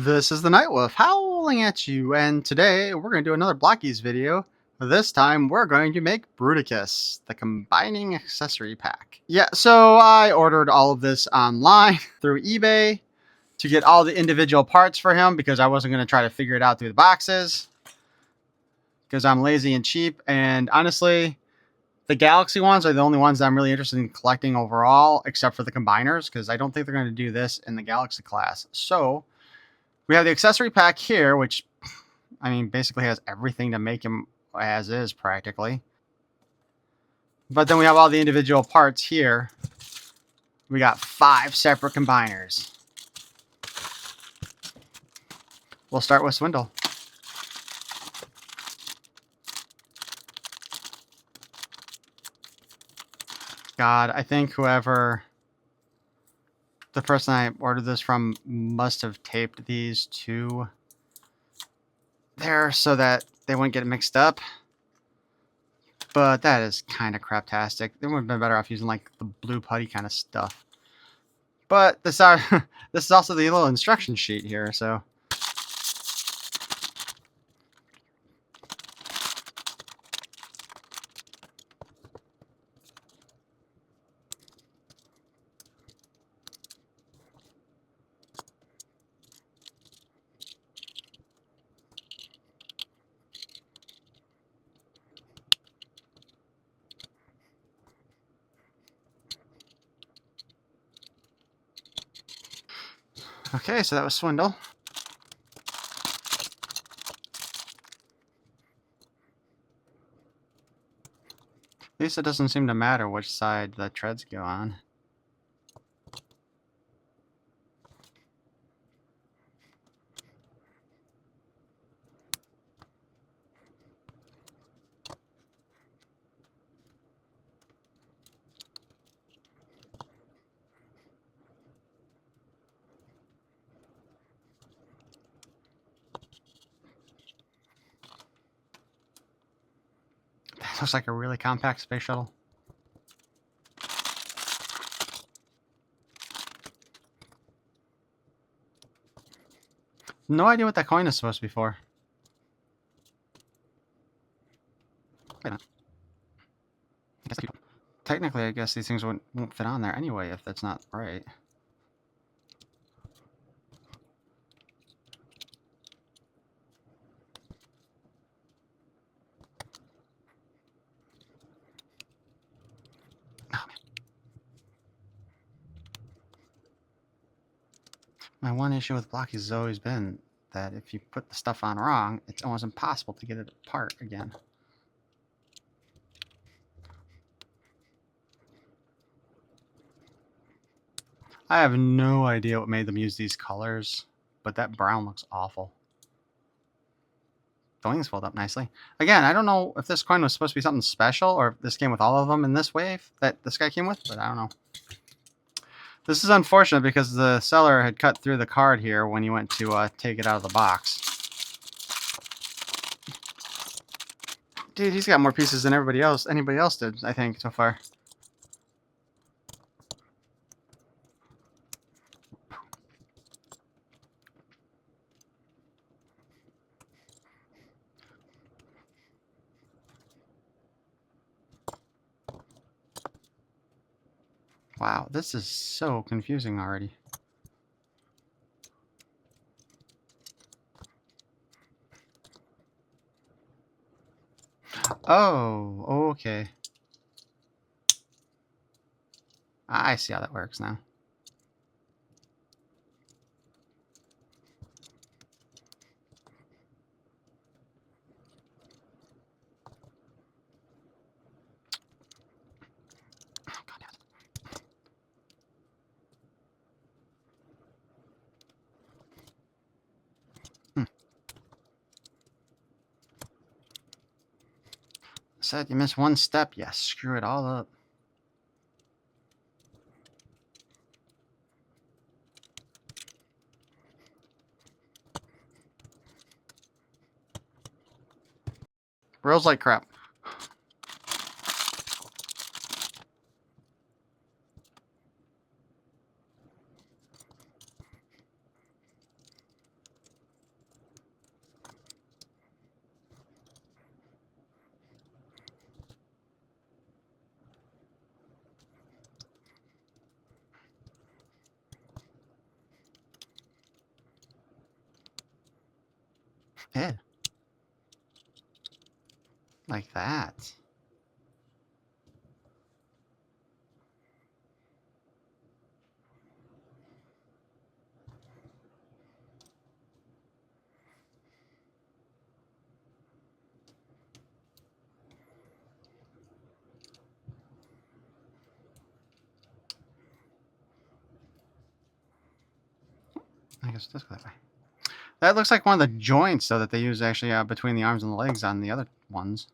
This is the Night Wolf howling at you, and today we're going to do another Blokees video. This time we're going to make Bruticus, the combining accessory pack. Yeah, so I ordered all of this online through eBay to get all the individual parts for him because I wasn't going to try to figure it out through the boxes because I'm lazy and cheap. And honestly, the Galaxy ones are the only ones that I'm really interested in collecting overall, except for the combiners, because I don't think they're going to do this in the Galaxy class. So we have the accessory pack here, which, I mean, basically has everything to make him as is, practically. But then we have all the individual parts here. We got 5 separate combiners. We'll start with Swindle. God, I think the person I ordered this from must have taped these to there so that they wouldn't get mixed up. But that is kind of craptastic. They would have been better off using like the blue putty kind of stuff. But this is also the little instruction sheet here, so. Okay, so that was Swindle. At least it doesn't seem to matter which side the treads go on. That looks like a really compact space shuttle. No idea what that coin is supposed to be for. Wait a minute. Technically, I guess these things won't fit on there anyway if that's not right. Oh, man. My one issue with Blokees has always been that if you put the stuff on wrong, it's almost impossible to get it apart again. I have no idea what made them use these colors, but that brown looks awful. The wings fold up nicely. Again, I don't know if this coin was supposed to be something special or if this came with all of them in this wave that this guy came with, but I don't know. This is unfortunate because the seller had cut through the card here when he went to take it out of the box. Dude, he's got more pieces than anybody else did, I think, so far. Wow, this is so confusing already. Oh, okay. I see how that works now. Said you miss one step, yeah, screw it all up. Rolls like crap. Yeah. Like that. I guess let's go that way. That looks like one of the joints, though, that they use actually between the arms and the legs on the other ones.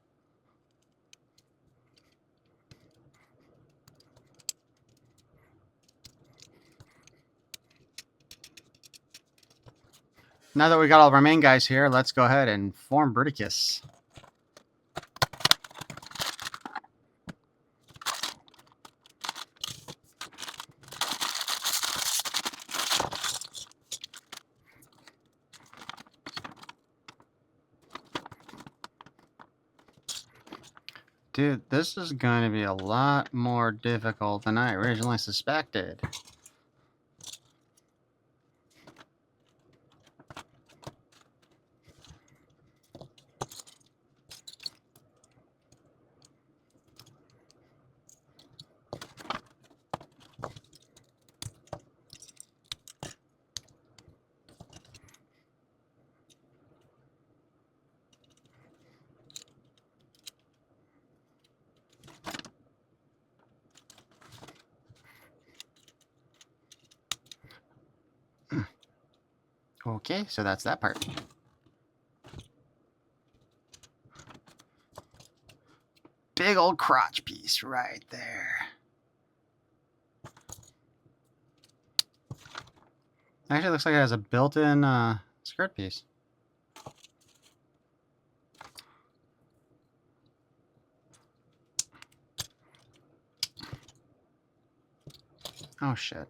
Now that we got all of our main guys here, let's go ahead and form Bruticus. Dude, this is going to be a lot more difficult than I originally suspected. Okay, so that's that part. Big old crotch piece right there. Actually, it looks like it has a built-in skirt piece. Oh, shit.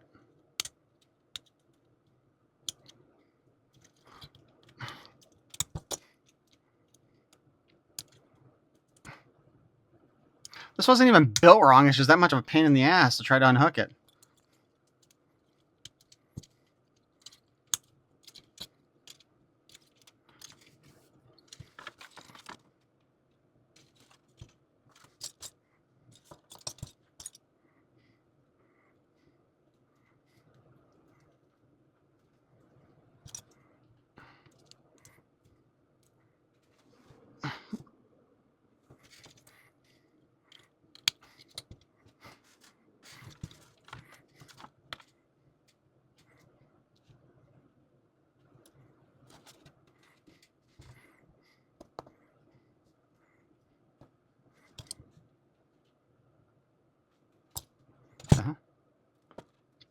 This wasn't even built wrong. It's just that much of a pain in the ass to try to unhook it.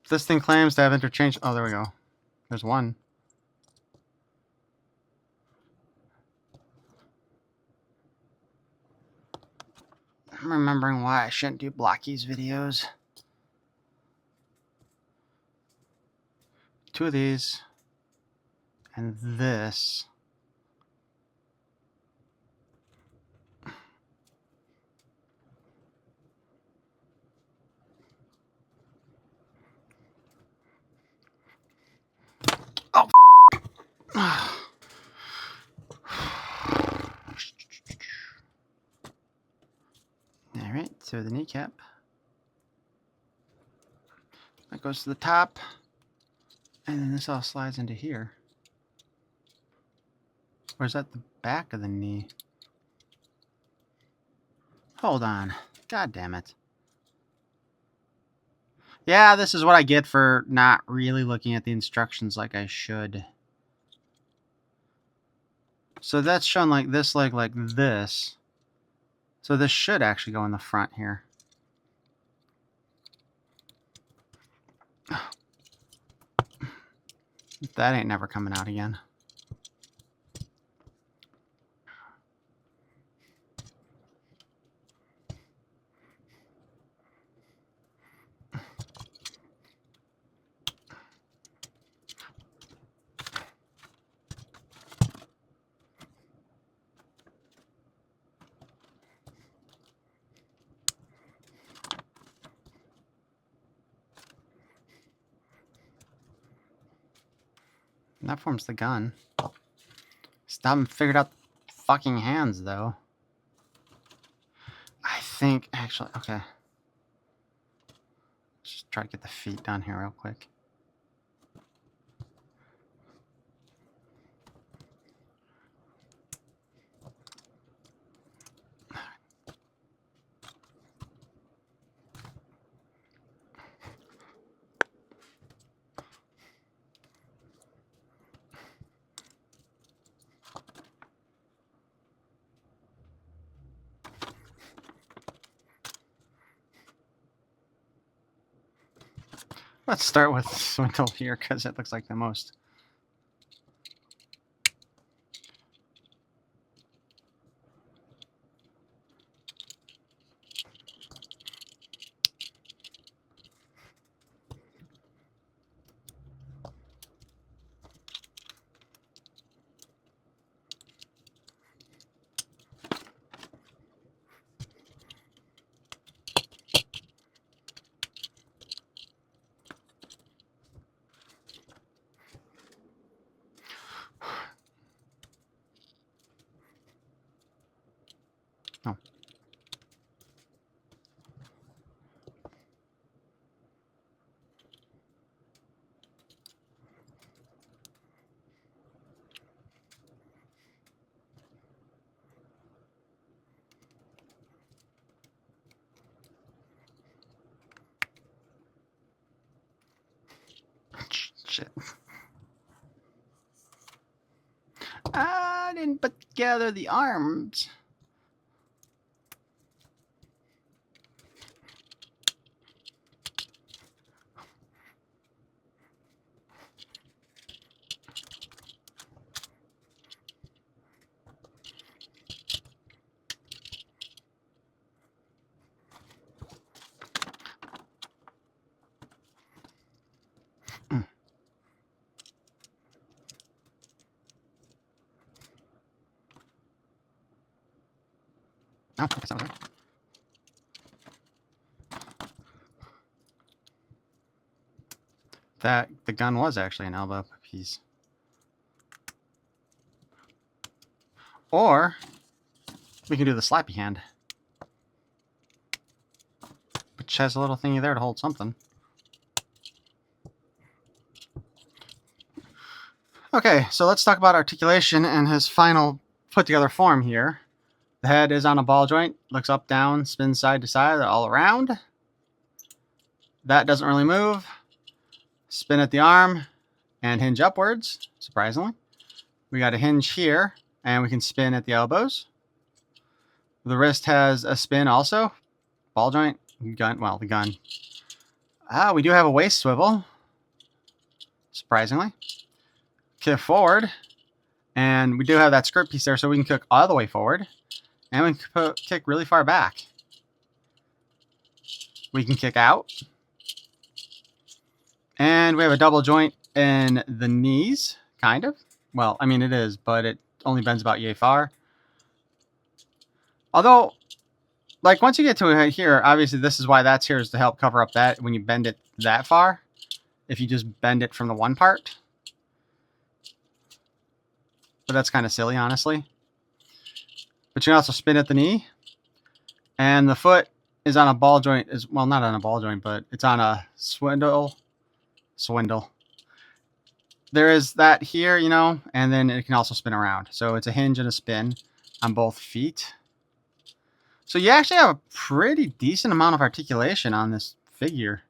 This thing claims to have interchange. Oh, there we go. There's one. I'm remembering why I shouldn't do Blokees videos. 2 of these. And this. Oh, Alright, so the kneecap. That goes to the top. And then this all slides into here. Or is that the back of the knee? Hold on. God damn it. Yeah, this is what I get for not really looking at the instructions like I should. So that's shown like this leg like this. So this should actually go in the front here. That ain't never coming out again. And that forms the gun. haven't figured out the fucking hands, though. I think, actually, okay. Just try to get the feet down here real quick. Let's start with Swindle here, because it looks like the most. Oh. Shit. I didn't put together the arms. Oh, I guess that was it. That the gun was actually an elbow piece. Or we can do the slappy hand, which has a little thingy there to hold something. Okay, so let's talk about articulation and his final put together form here. The head is on a ball joint, looks up, down, spins side to side, all around. That doesn't really move. Spin at the arm and hinge upwards, surprisingly. We got a hinge here, and we can spin at the elbows. The wrist has a spin also. Ball joint, gun, well, the gun. We do have a waist swivel, surprisingly. Kick forward, and we do have that skirt piece there, so we can kick all the way forward. And we can kick really far back. We can kick out. And we have a double joint in the knees, kind of. Well, I mean it is, but it only bends about yay far. Although, like once you get to here, obviously this is why that's here, is to help cover up that when you bend it that far. If you just bend it from the one part. But that's kind of silly, honestly. But you can also spin at the knee. And the foot is on a ball joint. Well, not on a ball joint, but it's on a swindle. There is that here, you know, and then it can also spin around. So it's a hinge and a spin on both feet. So you actually have a pretty decent amount of articulation on this figure.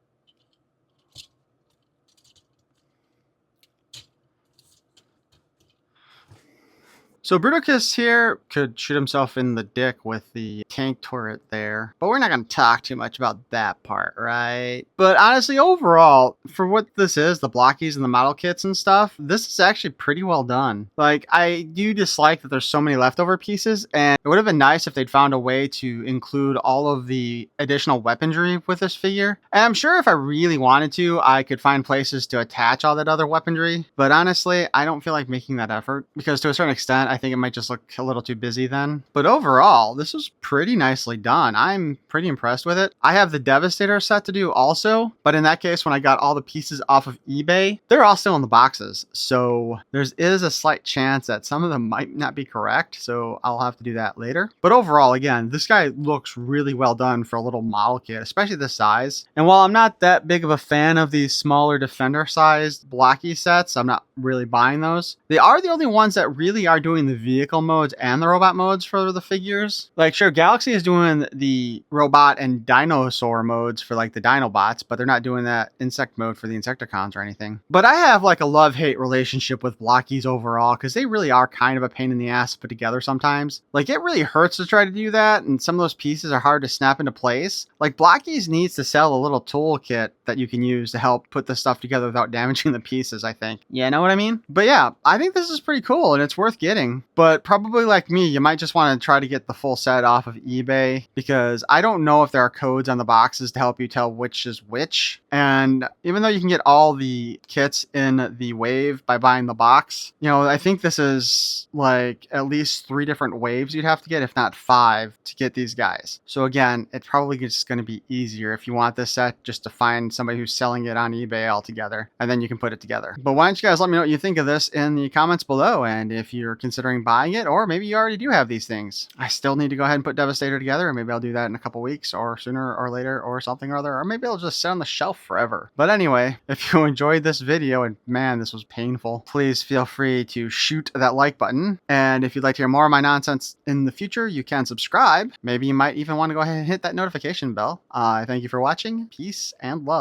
So Bruticus here could shoot himself in the dick with the tank turret there, but we're not going to talk too much about that part, right? But honestly, overall, for what this is, the blockies and the model kits and stuff, this is actually pretty well done. Like, I do dislike that there's so many leftover pieces, and it would have been nice if they'd found a way to include all of the additional weaponry with this figure. And I'm sure if I really wanted to, I could find places to attach all that other weaponry, but honestly, I don't feel like making that effort, because to a certain extent, I I think it might just look a little too busy then. But overall, this was pretty nicely done. I'm pretty impressed with it. I have the Devastator set to do also, but in that case, when I got all the pieces off of eBay, they're all still in the boxes. So there is a slight chance that some of them might not be correct. So I'll have to do that later. But overall, again, this guy looks really well done for a little model kit, especially the size. And while I'm not that big of a fan of these smaller Defender sized blocky sets, I'm not really buying those. They are the only ones that really are doing the vehicle modes and the robot modes for the figures. Like, sure, Galaxy is doing the robot and dinosaur modes for like the Dinobots, but they're not doing that insect mode for the Insecticons or anything. But I have like a love-hate relationship with blockies overall, because they really are kind of a pain in the ass to put together sometimes. Like, it really hurts to try to do that, and some of those pieces are hard to snap into place. Like, Blockies needs to sell a little toolkit that you can use to help put this stuff together without damaging the pieces, I think. Yeah, know what I mean? But yeah, I think this is pretty cool and it's worth getting. But probably like me, you might just want to try to get the full set off of eBay, because I don't know if there are codes on the boxes to help you tell which is which. And even though you can get all the kits in the wave by buying the box, you know, I think this is like at least 3 different waves you'd have to get, if not 5, to get these guys. So again, it's probably just going to be easier if you want this set just to find somebody who's selling it on eBay altogether, and then you can put it together. But why don't you guys let me know what you think of this in the comments below, and if you're considering buying it, or maybe you already do have these things. I still need to go ahead and put Devastator together, and maybe I'll do that in a couple weeks or sooner or later or something or other, or maybe it'll just sit on the shelf forever. But anyway, if you enjoyed this video, and man, this was painful, please feel free to shoot that like button. And if you'd like to hear more of my nonsense in the future, you can subscribe. Maybe you might even want to go ahead and hit that notification bell. Thank you for watching. Peace and love.